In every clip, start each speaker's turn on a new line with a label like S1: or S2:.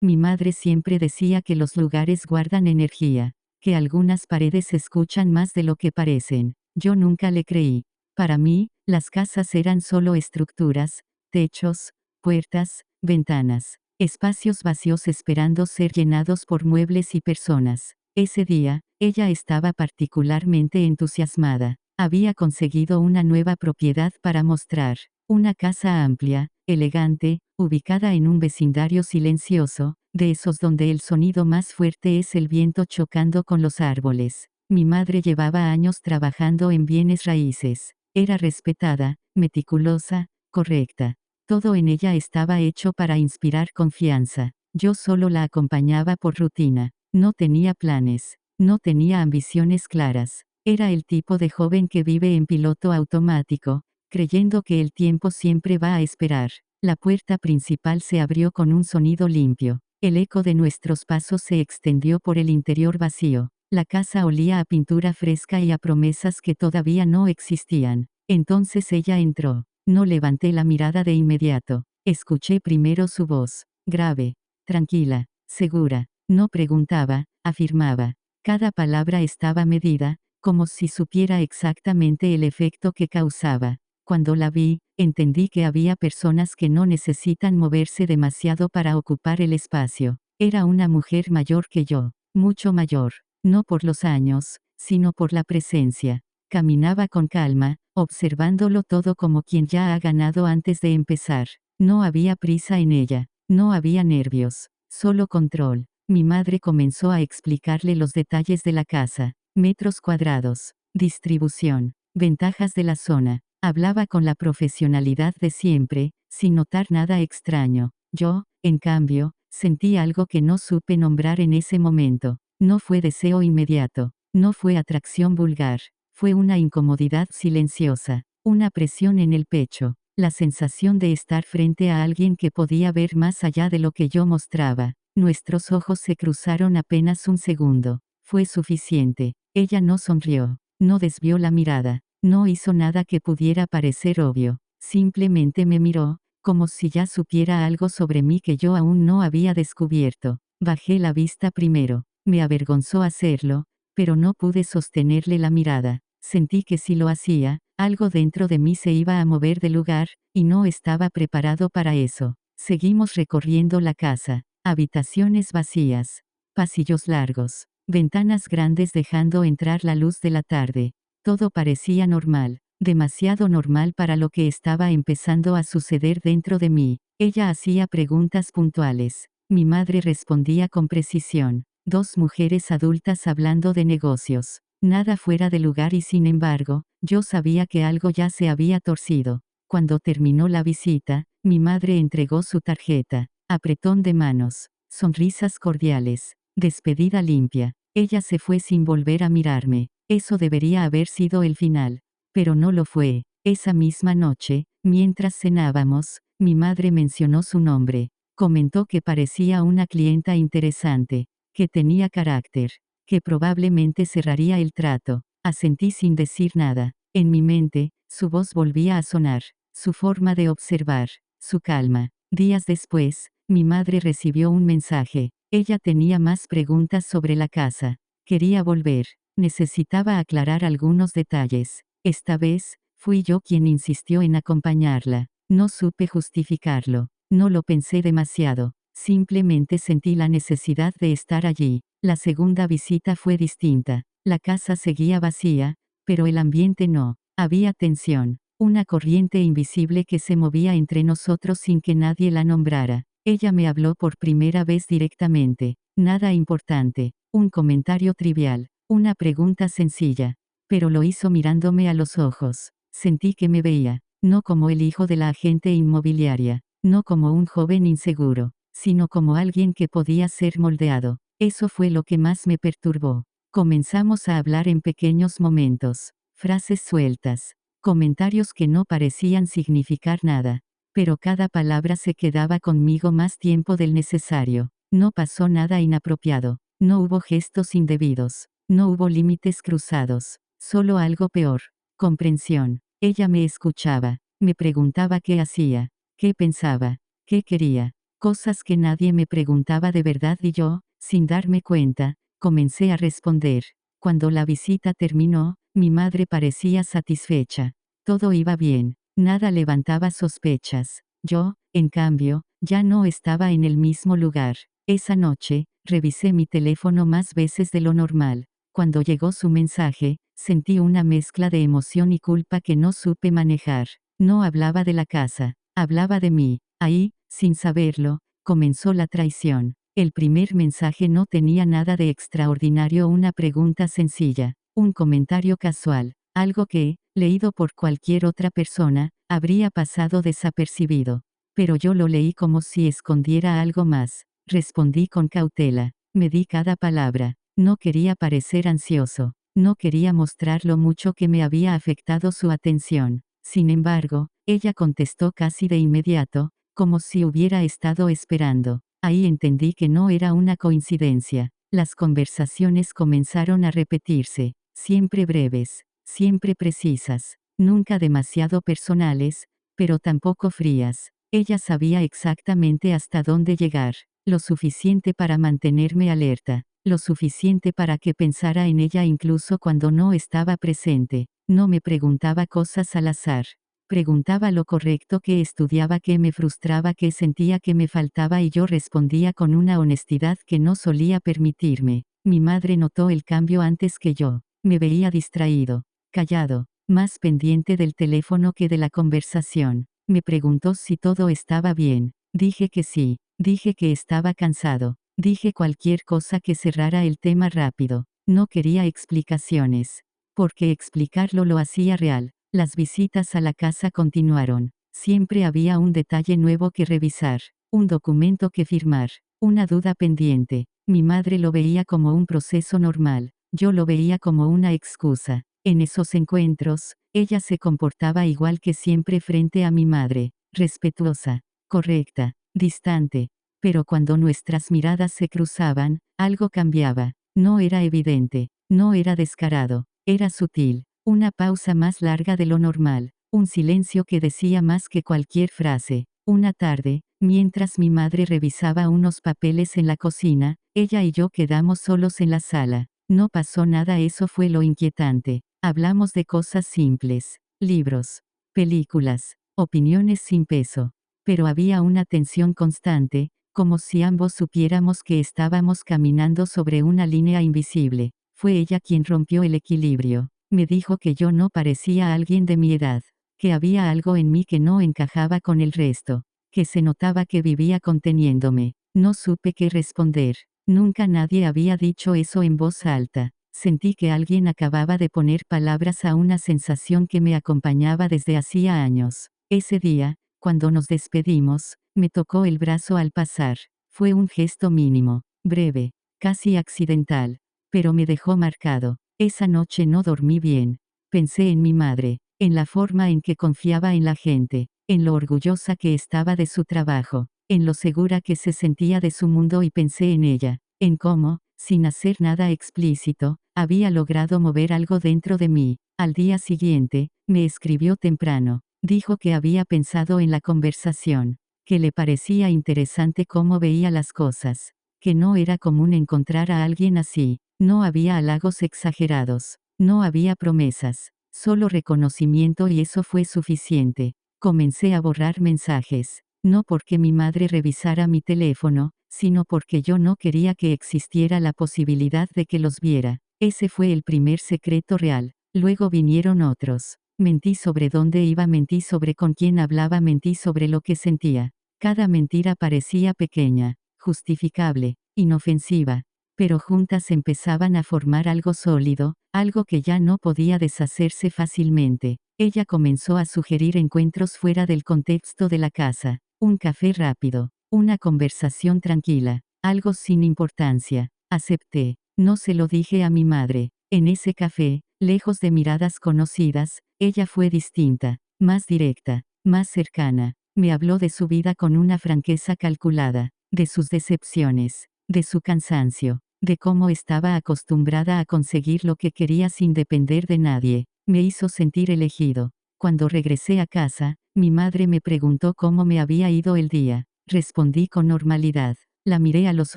S1: Mi madre siempre decía que los lugares guardan energía, que algunas paredes escuchan más de lo que parecen. Yo nunca le creí. Para mí, las casas eran solo estructuras, techos, puertas, ventanas, espacios vacíos esperando ser llenados por muebles y personas. Ese día, ella estaba particularmente entusiasmada. Había conseguido una nueva propiedad para mostrar. Una casa amplia, elegante, ubicada en un vecindario silencioso, de esos donde el sonido más fuerte es el viento chocando con los árboles. Mi madre llevaba años trabajando en bienes raíces. Era respetada, meticulosa, correcta. Todo en ella estaba hecho para inspirar confianza. Yo solo la acompañaba por rutina. No tenía planes. No tenía ambiciones claras. Era el tipo de joven que vive en piloto automático, creyendo que el tiempo siempre va a esperar. La puerta principal se abrió con un sonido limpio. El eco de nuestros pasos se extendió por el interior vacío. La casa olía a pintura fresca y a promesas que todavía no existían. Entonces ella entró. No levanté la mirada de inmediato. Escuché primero su voz, grave, tranquila, segura. No preguntaba, afirmaba. Cada palabra estaba medida, como si supiera exactamente el efecto que causaba. Cuando la vi, entendí que había personas que no necesitan moverse demasiado para ocupar el espacio. Era una mujer mayor que yo, mucho mayor, no por los años, sino por la presencia. Caminaba con calma, observándolo todo como quien ya ha ganado antes de empezar. No había prisa en ella, no había nervios, solo control. Mi madre comenzó a explicarle los detalles de la casa, metros cuadrados, distribución, ventajas de la zona. Hablaba con la profesionalidad de siempre, sin notar nada extraño. Yo, en cambio, sentí algo que no supe nombrar en ese momento. No fue deseo inmediato, no fue atracción vulgar, fue una incomodidad silenciosa, una presión en el pecho, la sensación de estar frente a alguien que podía ver más allá de lo que yo mostraba. Nuestros ojos se cruzaron apenas un segundo. Fue suficiente. Ella no sonrió, no desvió la mirada. No hizo nada que pudiera parecer obvio, simplemente me miró, como si ya supiera algo sobre mí que yo aún no había descubierto. Bajé la vista primero, me avergonzó hacerlo, pero no pude sostenerle la mirada. Sentí que si lo hacía, algo dentro de mí se iba a mover de lugar, y no estaba preparado para eso. Seguimos recorriendo la casa, habitaciones vacías, pasillos largos, ventanas grandes dejando entrar la luz de la tarde. Todo parecía normal, demasiado normal para lo que estaba empezando a suceder dentro de mí. Ella hacía preguntas puntuales. Mi madre respondía con precisión. Dos mujeres adultas hablando de negocios. Nada fuera de lugar y sin embargo, yo sabía que algo ya se había torcido. Cuando terminó la visita, mi madre entregó su tarjeta. Apretón de manos. Sonrisas cordiales. Despedida limpia. Ella se fue sin volver a mirarme. Eso debería haber sido el final. Pero no lo fue. Esa misma noche, mientras cenábamos, mi madre mencionó su nombre. Comentó que parecía una clienta interesante, que tenía carácter, que probablemente cerraría el trato. Asentí sin decir nada. En mi mente, su voz volvía a sonar, su forma de observar, su calma. Días después, mi madre recibió un mensaje. Ella tenía más preguntas sobre la casa. Quería volver. Necesitaba aclarar algunos detalles. Esta vez, fui yo quien insistió en acompañarla. No supe justificarlo. No lo pensé demasiado. Simplemente sentí la necesidad de estar allí. La segunda visita fue distinta. La casa seguía vacía, pero el ambiente no. Había tensión. Una corriente invisible que se movía entre nosotros sin que nadie la nombrara. Ella me habló por primera vez directamente. Nada importante. Un comentario trivial. Una pregunta sencilla. Pero lo hizo mirándome a los ojos. Sentí que me veía, no como el hijo de la agente inmobiliaria, no como un joven inseguro, sino como alguien que podía ser moldeado. Eso fue lo que más me perturbó. Comenzamos a hablar en pequeños momentos, frases sueltas, comentarios que no parecían significar nada, pero cada palabra se quedaba conmigo más tiempo del necesario. No pasó nada inapropiado, no hubo gestos indebidos. No hubo límites cruzados, solo algo peor, comprensión. Ella me escuchaba, me preguntaba qué hacía, qué pensaba, qué quería. cosas que nadie me preguntaba de verdad y yo, sin darme cuenta, comencé a responder. Cuando la visita terminó, mi madre parecía satisfecha. Todo iba bien, nada levantaba sospechas. Yo, en cambio, ya no estaba en el mismo lugar. Esa noche, revisé mi teléfono más veces de lo normal. Cuando llegó su mensaje, sentí una mezcla de emoción y culpa que no supe manejar. No hablaba de la casa, hablaba de mí. Ahí, sin saberlo, comenzó la traición. El primer mensaje no tenía nada de extraordinario, una pregunta sencilla, un comentario casual, algo que, leído por cualquier otra persona, habría pasado desapercibido. Pero yo lo leí como si escondiera algo más. Respondí con cautela, medí cada palabra, no quería parecer ansioso, no quería mostrar lo mucho que me había afectado su atención. Sin embargo, ella contestó casi de inmediato, como si hubiera estado esperando. Ahí entendí que no era una coincidencia. Las conversaciones comenzaron a repetirse, siempre breves, siempre precisas, nunca demasiado personales, pero tampoco frías. Ella sabía exactamente hasta dónde llegar, lo suficiente para mantenerme alerta, lo suficiente para que pensara en ella incluso cuando no estaba presente. No me preguntaba cosas al azar. Preguntaba lo correcto, qué estudiaba, qué me frustraba, qué sentía que me faltaba, y yo respondía con una honestidad que no solía permitirme. Mi madre notó el cambio antes que yo. Me veía distraído, callado, más pendiente del teléfono que de la conversación. Me preguntó si todo estaba bien. Dije que sí. Dije que estaba cansado. Dije cualquier cosa que cerrara el tema rápido. No quería explicaciones, porque explicarlo lo hacía real. Las visitas a la casa continuaron. Siempre había un detalle nuevo que revisar, un documento que firmar, una duda pendiente. Mi madre lo veía como un proceso normal, yo lo veía como una excusa. En esos encuentros, ella se comportaba igual que siempre frente a mi madre, respetuosa, correcta, distante. Pero cuando nuestras miradas se cruzaban, algo cambiaba. No era evidente, no era descarado, era sutil. Una pausa más larga de lo normal, un silencio que decía más que cualquier frase. Una tarde, mientras mi madre revisaba unos papeles en la cocina, ella y yo quedamos solos en la sala. No pasó nada, eso fue lo inquietante. Hablamos de cosas simples, libros, películas, opiniones sin peso. Pero había una tensión constante, como si ambos supiéramos que estábamos caminando sobre una línea invisible. Fue ella quien rompió el equilibrio. Me dijo que yo no parecía alguien de mi edad, que había algo en mí que no encajaba con el resto, que se notaba que vivía conteniéndome. No supe qué responder. Nunca nadie había dicho eso en voz alta. Sentí que alguien acababa de poner palabras a una sensación que me acompañaba desde hacía años. Ese día, cuando nos despedimos, me tocó el brazo al pasar. Fue un gesto mínimo, breve, casi accidental, pero me dejó marcado. Esa noche no dormí bien. Pensé en mi madre, en la forma en que confiaba en la gente, en lo orgullosa que estaba de su trabajo, en lo segura que se sentía de su mundo, y pensé en ella, en cómo, sin hacer nada explícito, había logrado mover algo dentro de mí. Al día siguiente, me escribió temprano. Dijo que había pensado en la conversación, que le parecía interesante cómo veía las cosas, que no era común encontrar a alguien así. No había halagos exagerados, no había promesas, solo reconocimiento, y eso fue suficiente. Comencé a borrar mensajes, no porque mi madre revisara mi teléfono, sino porque yo no quería que existiera la posibilidad de que los viera. Ese fue el primer secreto real. Luego vinieron otros. Mentí sobre dónde iba, mentí sobre con quién hablaba, mentí sobre lo que sentía. Cada mentira parecía pequeña, justificable, inofensiva, pero juntas empezaban a formar algo sólido, algo que ya no podía deshacerse fácilmente. Ella comenzó a sugerir encuentros fuera del contexto de la casa, un café rápido, una conversación tranquila, algo sin importancia. Acepté. No se lo dije a mi madre. En ese café, lejos de miradas conocidas, ella fue distinta, más directa, más cercana. Me habló de su vida con una franqueza calculada, de sus decepciones, de su cansancio, de cómo estaba acostumbrada a conseguir lo que quería sin depender de nadie. Me hizo sentir elegido. Cuando regresé a casa, mi madre me preguntó cómo me había ido el día. Respondí con normalidad. La miré a los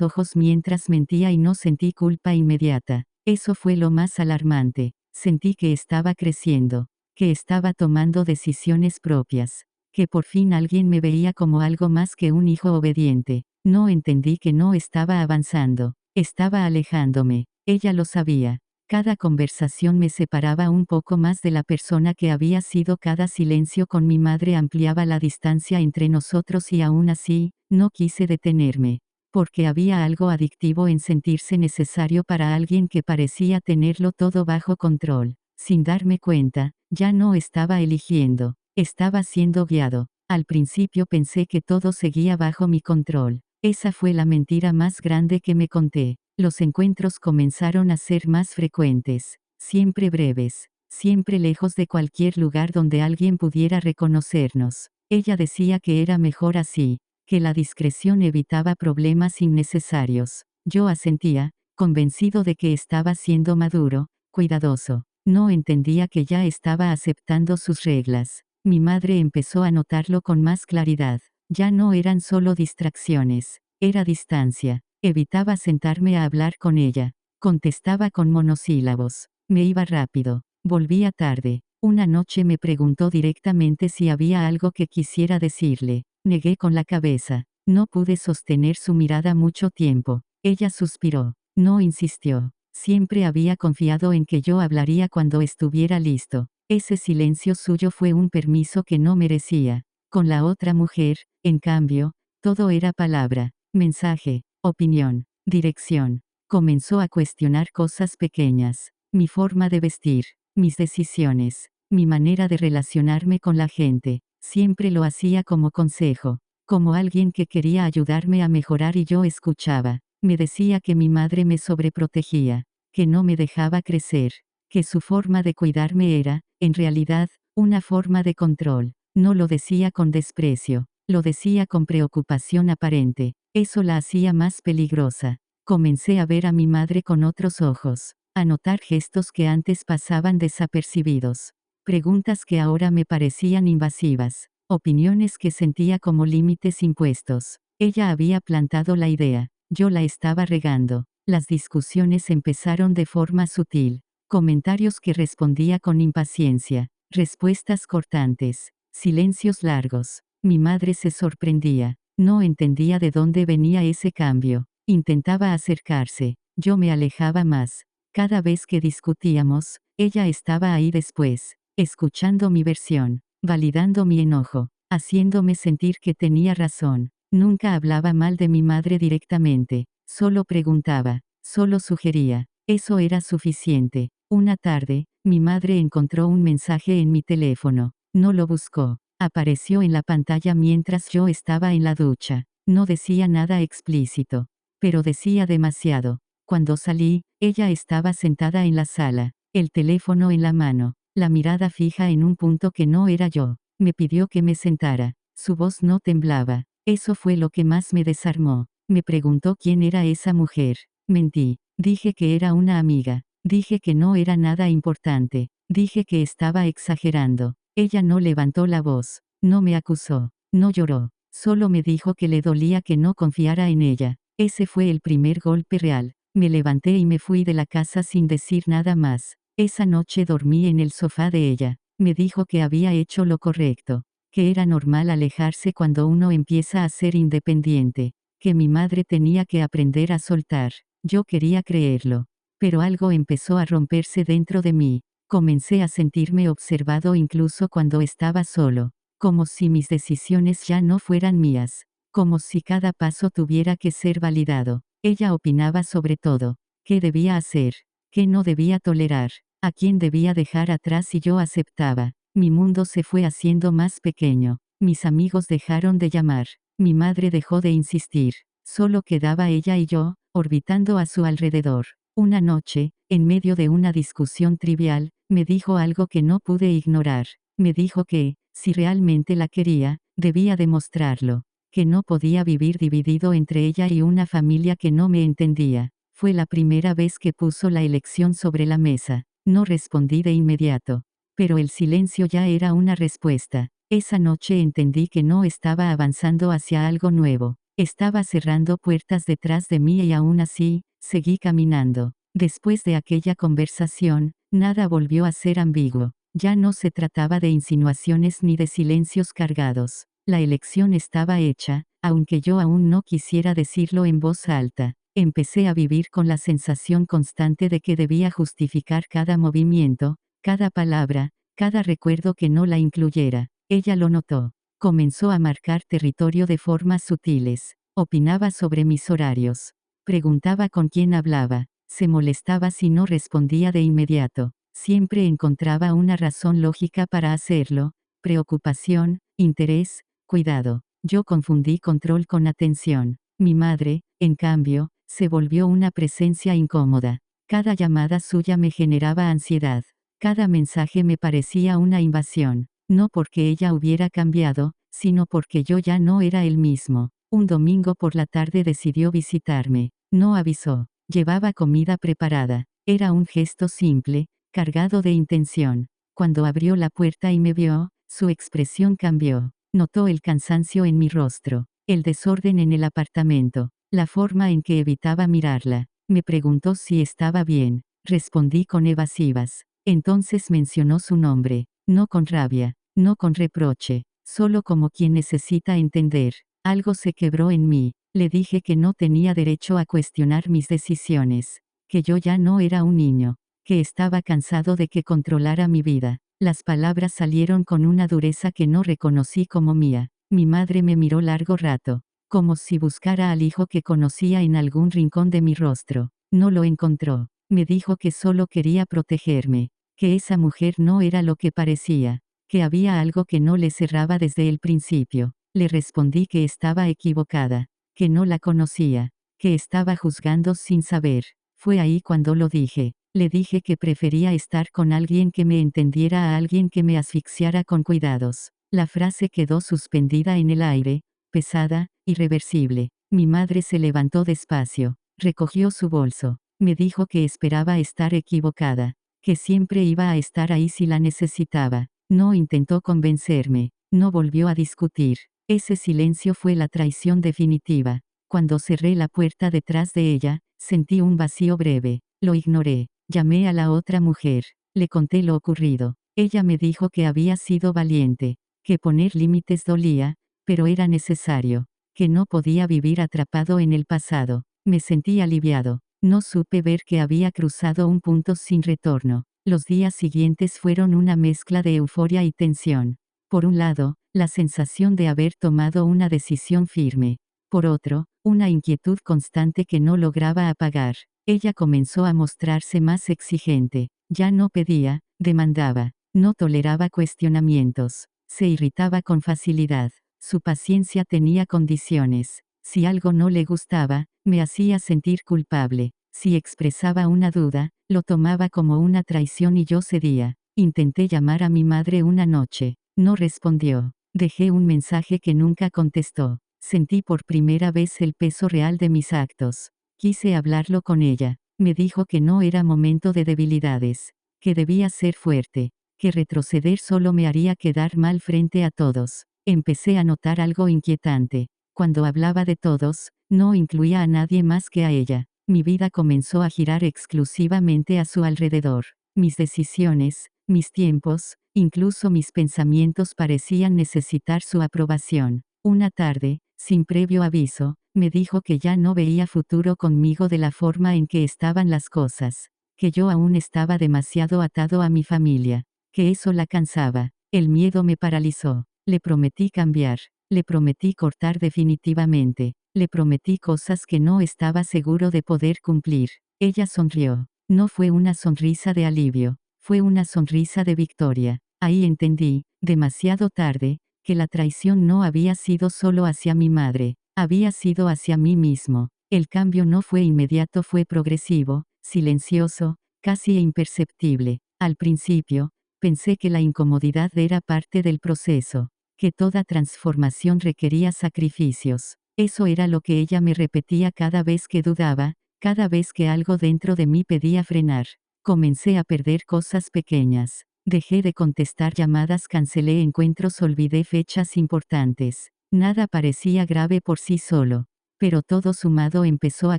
S1: ojos mientras mentía y no sentí culpa inmediata. Eso fue lo más alarmante. Sentí que estaba creciendo, que estaba tomando decisiones propias, que por fin alguien me veía como algo más que un hijo obediente. No entendí que no estaba avanzando, estaba alejándome. Ella lo sabía. Cada conversación me separaba un poco más de la persona que había sido. Cada silencio con mi madre ampliaba la distancia entre nosotros y aún así, no quise detenerme. Porque había algo adictivo en sentirse necesario para alguien que parecía tenerlo todo bajo control. Sin darme cuenta, ya no estaba eligiendo, estaba siendo guiado. Al principio pensé que todo seguía bajo mi control. Esa fue la mentira más grande que me conté. Los encuentros comenzaron a ser más frecuentes, siempre breves, siempre lejos de cualquier lugar donde alguien pudiera reconocernos. Ella decía que era mejor así, que la discreción evitaba problemas innecesarios. Yo asentía, convencido de que estaba siendo maduro, cuidadoso. No entendía que ya estaba aceptando sus reglas. Mi madre empezó a notarlo con más claridad. Ya no eran solo distracciones, era distancia. Evitaba sentarme a hablar con ella. Contestaba con monosílabos. Me iba rápido. Volvía tarde. Una noche me preguntó directamente si había algo que quisiera decirle. Negué con la cabeza. No pude sostener su mirada mucho tiempo. Ella suspiró. No insistió. Siempre había confiado en que yo hablaría cuando estuviera listo. Ese silencio suyo fue un permiso que no merecía. Con la otra mujer, en cambio, todo era palabra, mensaje, opinión, dirección. Comenzó a cuestionar cosas pequeñas. Mi forma de vestir, mis decisiones, mi manera de relacionarme con la gente. Siempre lo hacía como consejo, como alguien que quería ayudarme a mejorar y yo escuchaba. Me decía que mi madre me sobreprotegía, que no me dejaba crecer, que su forma de cuidarme era, en realidad, una forma de control. No lo decía con desprecio, lo decía con preocupación aparente. Eso la hacía más peligrosa. Comencé a ver a mi madre con otros ojos, a notar gestos que antes pasaban desapercibidos, preguntas que ahora me parecían invasivas, opiniones que sentía como límites impuestos. Ella había plantado la idea, yo la estaba regando. Las discusiones empezaron de forma sutil, comentarios que respondía con impaciencia, respuestas cortantes, silencios largos. Mi madre se sorprendía, no entendía de dónde venía ese cambio. Intentaba acercarse, yo me alejaba más. Cada vez que discutíamos, ella estaba ahí después, escuchando mi versión, validando mi enojo, haciéndome sentir que tenía razón. Nunca hablaba mal de mi madre directamente, solo preguntaba, solo sugería. Eso era suficiente. Una tarde, mi madre encontró un mensaje en mi teléfono. No lo buscó. Apareció en la pantalla mientras yo estaba en la ducha. No decía nada explícito, pero decía demasiado. Cuando salí, ella estaba sentada en la sala, el teléfono en la mano, la mirada fija en un punto que no era yo. Me pidió que me sentara. Su voz no temblaba. Eso fue lo que más me desarmó. Me preguntó quién era esa mujer. Mentí. Dije que era una amiga. Dije que no era nada importante. Dije que estaba exagerando. Ella no levantó la voz. No me acusó. No lloró. Solo me dijo que le dolía que no confiara en ella. Ese fue el primer golpe real. Me levanté y me fui de la casa sin decir nada más. Esa noche dormí en el sofá de ella. Me dijo que había hecho lo correcto, que era normal alejarse cuando uno empieza a ser independiente, que mi madre tenía que aprender a soltar. Yo quería creerlo. Pero algo empezó a romperse dentro de mí. Comencé a sentirme observado incluso cuando estaba solo, como si mis decisiones ya no fueran mías, como si cada paso tuviera que ser validado. Ella opinaba sobre todo, qué debía hacer, qué no debía tolerar, a quién debía dejar atrás y yo aceptaba. Mi mundo se fue haciendo más pequeño, mis amigos dejaron de llamar, mi madre dejó de insistir, solo quedaba ella y yo, orbitando a su alrededor. Una noche, en medio de una discusión trivial, me dijo algo que no pude ignorar. Me dijo que, si realmente la quería, debía demostrarlo, que no podía vivir dividido entre ella y una familia que no me entendía. Fue la primera vez que puso la elección sobre la mesa. No respondí de inmediato. Pero el silencio ya era una respuesta. Esa noche entendí que no estaba avanzando hacia algo nuevo. Estaba cerrando puertas detrás de mí y aún así, seguí caminando. Después de aquella conversación, nada volvió a ser ambiguo. Ya no se trataba de insinuaciones ni de silencios cargados. La elección estaba hecha, aunque yo aún no quisiera decirlo en voz alta. Empecé a vivir con la sensación constante de que debía justificar cada movimiento, cada palabra, cada recuerdo que no la incluyera. Ella lo notó. Comenzó a marcar territorio de formas sutiles. Opinaba sobre mis horarios. Preguntaba con quién hablaba. Se molestaba si no respondía de inmediato. Siempre encontraba una razón lógica para hacerlo. Preocupación, interés, cuidado. Yo confundí control con atención. Mi madre, en cambio, se volvió una presencia incómoda. Cada llamada suya me generaba ansiedad. Cada mensaje me parecía una invasión. No porque ella hubiera cambiado, sino porque yo ya no era el mismo. Un domingo por la tarde decidió visitarme. No avisó. Llevaba comida preparada. Era un gesto simple, cargado de intención. Cuando abrió la puerta y me vio, su expresión cambió. Notó el cansancio en mi rostro, el desorden en el apartamento, la forma en que evitaba mirarla. Me preguntó si estaba bien. Respondí con evasivas. Entonces mencionó su nombre, no con rabia, no con reproche, solo como quien necesita entender. Algo se quebró en mí. Le dije que no tenía derecho a cuestionar mis decisiones, que yo ya no era un niño, que estaba cansado de que controlara mi vida. Las palabras salieron con una dureza que no reconocí como mía. Mi madre me miró largo rato, como si buscara al hijo que conocía en algún rincón de mi rostro. No lo encontró. Me dijo que solo quería protegerme, que esa mujer no era lo que parecía, que había algo que no le cerraba desde el principio. Le respondí que estaba equivocada, que no la conocía, que estaba juzgando sin saber. Fue ahí cuando lo dije. Le dije que prefería estar con alguien que me entendiera a alguien que me asfixiara con cuidados. La frase quedó suspendida en el aire, pesada, irreversible. Mi madre se levantó despacio, recogió su bolso, me dijo que esperaba estar equivocada, que siempre iba a estar ahí si la necesitaba. No intentó convencerme, no volvió a discutir. Ese silencio fue la traición definitiva. Cuando cerré la puerta detrás de ella, sentí un vacío breve. Lo ignoré. Llamé a la otra mujer. Le conté lo ocurrido. Ella me dijo que había sido valiente, que poner límites dolía, pero era necesario, que no podía vivir atrapado en el pasado. Me sentí aliviado. No supe ver que había cruzado un punto sin retorno. Los días siguientes fueron una mezcla de euforia y tensión. Por un lado, la sensación de haber tomado una decisión firme. Por otro, una inquietud constante que no lograba apagar. Ella comenzó a mostrarse más exigente. Ya no pedía, demandaba. No toleraba cuestionamientos. Se irritaba con facilidad. Su paciencia tenía condiciones. Si algo no le gustaba, me hacía sentir culpable. Si expresaba una duda, lo tomaba como una traición y yo cedía. Intenté llamar a mi madre una noche. No respondió. Dejé un mensaje que nunca contestó. Sentí por primera vez el peso real de mis actos. Quise hablarlo con ella. Me dijo que no era momento de debilidades, que debía ser fuerte, que retroceder solo me haría quedar mal frente a todos. Empecé a notar algo inquietante. Cuando hablaba de todos, no incluía a nadie más que a ella. Mi vida comenzó a girar exclusivamente a su alrededor. Mis decisiones, mis tiempos, incluso mis pensamientos parecían necesitar su aprobación. Una tarde, sin previo aviso, me dijo que ya no veía futuro conmigo de la forma en que estaban las cosas, que yo aún estaba demasiado atado a mi familia, que eso la cansaba. El miedo me paralizó. Le prometí cambiar, le prometí cortar definitivamente, le prometí cosas que no estaba seguro de poder cumplir. Ella sonrió. No fue una sonrisa de alivio, fue una sonrisa de victoria. Ahí entendí, demasiado tarde, que la traición no había sido solo hacia mi madre, había sido hacia mí mismo. El cambio no fue inmediato, fue progresivo, silencioso, casi imperceptible. Al principio, pensé que la incomodidad era parte del proceso, que toda transformación requería sacrificios. Eso era lo que ella me repetía cada vez que dudaba, cada vez que algo dentro de mí pedía frenar. Comencé a perder cosas pequeñas. Dejé de contestar llamadas, cancelé encuentros, olvidé fechas importantes. Nada parecía grave por sí solo. Pero todo sumado empezó a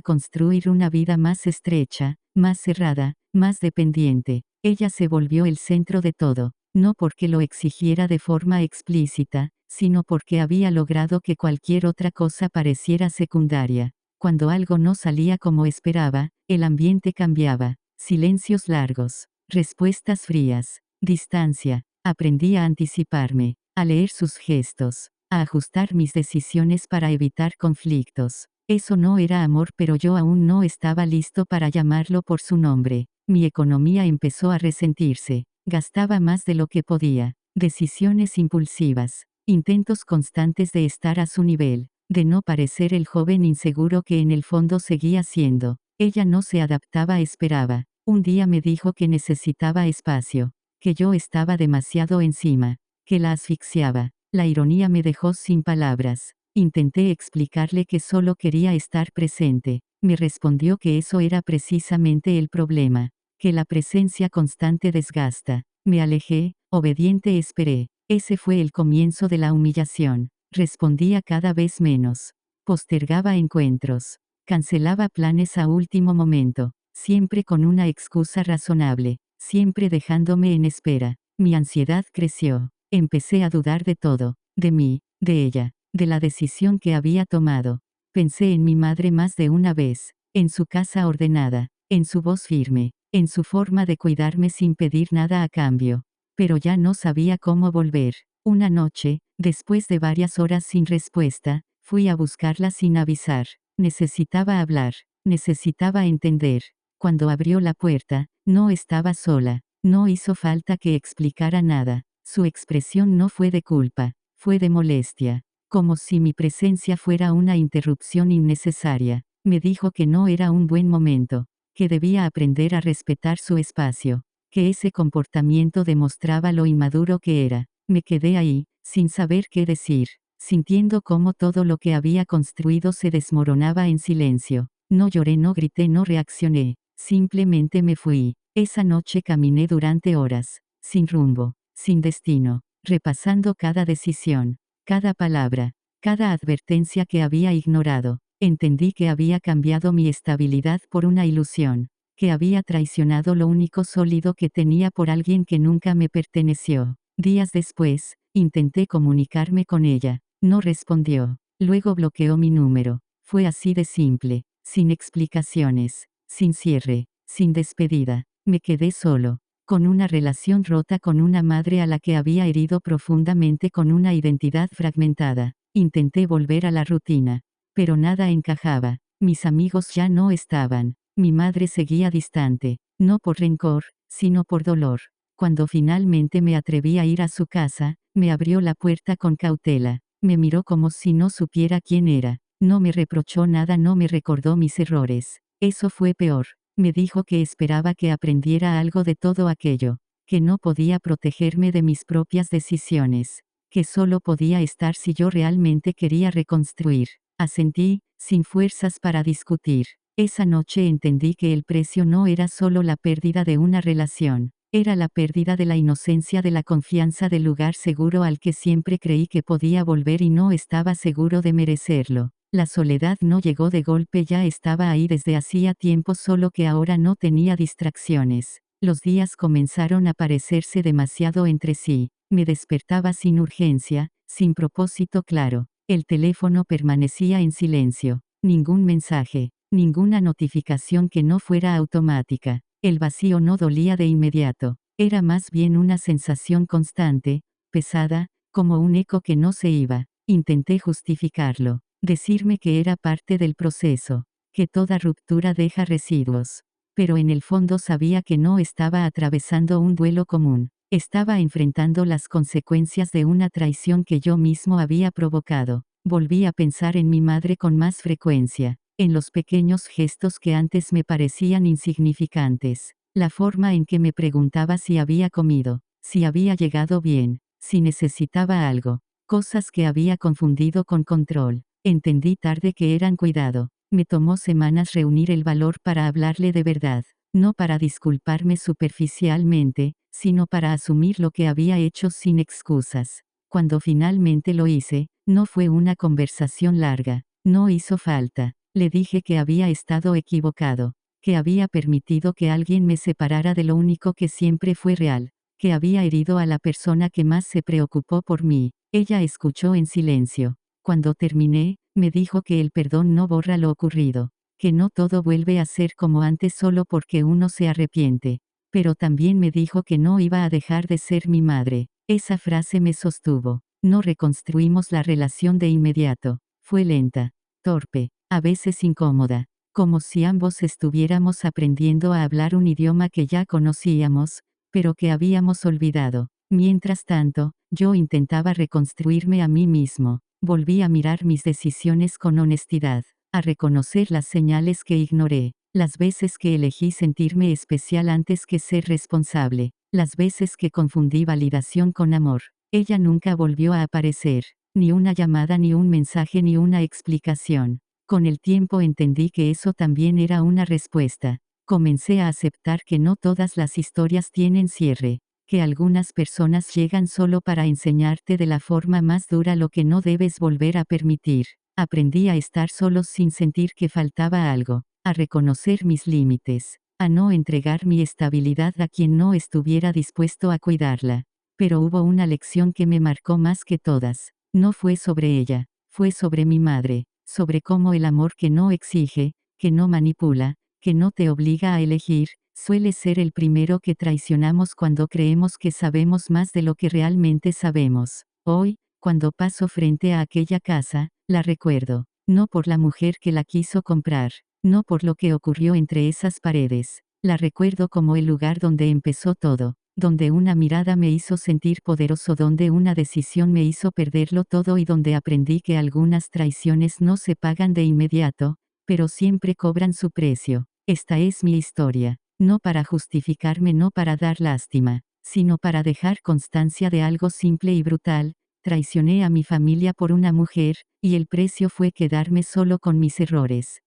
S1: construir una vida más estrecha, más cerrada, más dependiente. Ella se volvió el centro de todo, no porque lo exigiera de forma explícita, sino porque había logrado que cualquier otra cosa pareciera secundaria. Cuando algo no salía como esperaba, el ambiente cambiaba. Silencios largos, respuestas frías, distancia. Aprendí a anticiparme, a leer sus gestos, a ajustar mis decisiones para evitar conflictos. Eso no era amor, pero yo aún no estaba listo para llamarlo por su nombre. Mi economía empezó a resentirse. Gastaba más de lo que podía. Decisiones impulsivas. Intentos constantes de estar a su nivel. De no parecer el joven inseguro que en el fondo seguía siendo. Ella no se adaptaba, esperaba. Un día me dijo que necesitaba espacio. Que yo estaba demasiado encima. Que la asfixiaba. La ironía me dejó sin palabras. Intenté explicarle que solo quería estar presente. Me respondió que eso era precisamente el problema. Que la presencia constante desgasta. Me alejé, obediente esperé. Ese fue el comienzo de la humillación. Respondía cada vez menos. Postergaba encuentros. Cancelaba planes a último momento. Siempre con una excusa razonable. Siempre dejándome en espera. Mi ansiedad creció. Empecé a dudar de todo. De mí, de ella, de la decisión que había tomado. Pensé en mi madre más de una vez. En su casa ordenada. En su voz firme. En su forma de cuidarme sin pedir nada a cambio. Pero ya no sabía cómo volver. Una noche, después de varias horas sin respuesta, fui a buscarla sin avisar. Necesitaba hablar. Necesitaba entender. Cuando abrió la puerta, no estaba sola. No hizo falta que explicara nada. Su expresión no fue de culpa, fue de molestia. Como si mi presencia fuera una interrupción innecesaria. Me dijo que no era un buen momento. Que debía aprender a respetar su espacio. Que ese comportamiento demostraba lo inmaduro que era. Me quedé ahí, sin saber qué decir. Sintiendo cómo todo lo que había construido se desmoronaba en silencio. No lloré, no grité, no reaccioné. Simplemente me fui. Esa noche caminé durante horas, sin rumbo, sin destino, repasando cada decisión, cada palabra, cada advertencia que había ignorado. Entendí que había cambiado mi estabilidad por una ilusión, que había traicionado lo único sólido que tenía por alguien que nunca me perteneció. Días después, intenté comunicarme con ella. No respondió. Luego bloqueó mi número. Fue así de simple, sin explicaciones, sin cierre, sin despedida. Me quedé solo, con una relación rota con una madre a la que había herido profundamente, con una identidad fragmentada. Intenté volver a la rutina, pero nada encajaba. Mis amigos ya no estaban. Mi madre seguía distante, no por rencor, sino por dolor. Cuando finalmente me atreví a ir a su casa, me abrió la puerta con cautela. Me miró como si no supiera quién era. No me reprochó nada, no me recordó mis errores. Eso fue peor. Me dijo que esperaba que aprendiera algo de todo aquello. Que no podía protegerme de mis propias decisiones. Que solo podía estar si yo realmente quería reconstruir. Asentí, sin fuerzas para discutir. Esa noche entendí que el precio no era solo la pérdida de una relación. Era la pérdida de la inocencia, de la confianza, del lugar seguro al que siempre creí que podía volver y no estaba seguro de merecerlo. La soledad no llegó de golpe, ya estaba ahí desde hacía tiempo, solo que ahora no tenía distracciones. Los días comenzaron a parecerse demasiado entre sí. Me despertaba sin urgencia, sin propósito claro. El teléfono permanecía en silencio. Ningún mensaje, ninguna notificación que no fuera automática. El vacío no dolía de inmediato. Era más bien una sensación constante, pesada, como un eco que no se iba. Intenté justificarlo. Decirme que era parte del proceso, que toda ruptura deja residuos. Pero en el fondo sabía que no estaba atravesando un duelo común. Estaba enfrentando las consecuencias de una traición que yo mismo había provocado. Volví a pensar en mi madre con más frecuencia, en los pequeños gestos que antes me parecían insignificantes. La forma en que me preguntaba si había comido, si había llegado bien, si necesitaba algo. Cosas que había confundido con control. Entendí tarde que eran cuidado. Me tomó semanas reunir el valor para hablarle de verdad, no para disculparme superficialmente, sino para asumir lo que había hecho sin excusas. Cuando finalmente lo hice, no fue una conversación larga, no hizo falta. Le dije que había estado equivocado, que había permitido que alguien me separara de lo único que siempre fue real, que había herido a la persona que más se preocupó por mí. Ella escuchó en silencio. Cuando terminé, me dijo que el perdón no borra lo ocurrido, que no todo vuelve a ser como antes solo porque uno se arrepiente. Pero también me dijo que no iba a dejar de ser mi madre. Esa frase me sostuvo. No reconstruimos la relación de inmediato. Fue lenta, torpe, a veces incómoda, como si ambos estuviéramos aprendiendo a hablar un idioma que ya conocíamos, pero que habíamos olvidado. Mientras tanto, yo intentaba reconstruirme a mí mismo. Volví a mirar mis decisiones con honestidad, a reconocer las señales que ignoré, las veces que elegí sentirme especial antes que ser responsable, las veces que confundí validación con amor. Ella nunca volvió a aparecer, ni una llamada, ni un mensaje, ni una explicación. Con el tiempo entendí que eso también era una respuesta. Comencé a aceptar que no todas las historias tienen cierre, que algunas personas llegan solo para enseñarte de la forma más dura lo que no debes volver a permitir. Aprendí a estar solos sin sentir que faltaba algo, a reconocer mis límites, a no entregar mi estabilidad a quien no estuviera dispuesto a cuidarla. Pero hubo una lección que me marcó más que todas. No fue sobre ella, fue sobre mi madre, sobre cómo el amor que no exige, que no manipula, que no te obliga a elegir, suele ser el primero que traicionamos cuando creemos que sabemos más de lo que realmente sabemos. Hoy, cuando paso frente a aquella casa, la recuerdo, no por la mujer que la quiso comprar, no por lo que ocurrió entre esas paredes, la recuerdo como el lugar donde empezó todo, donde una mirada me hizo sentir poderoso, donde una decisión me hizo perderlo todo y donde aprendí que algunas traiciones no se pagan de inmediato, pero siempre cobran su precio. Esta es mi historia, no para justificarme, no para dar lástima, sino para dejar constancia de algo simple y brutal. Traicioné a mi familia por una mujer, y el precio fue quedarme solo con mis errores.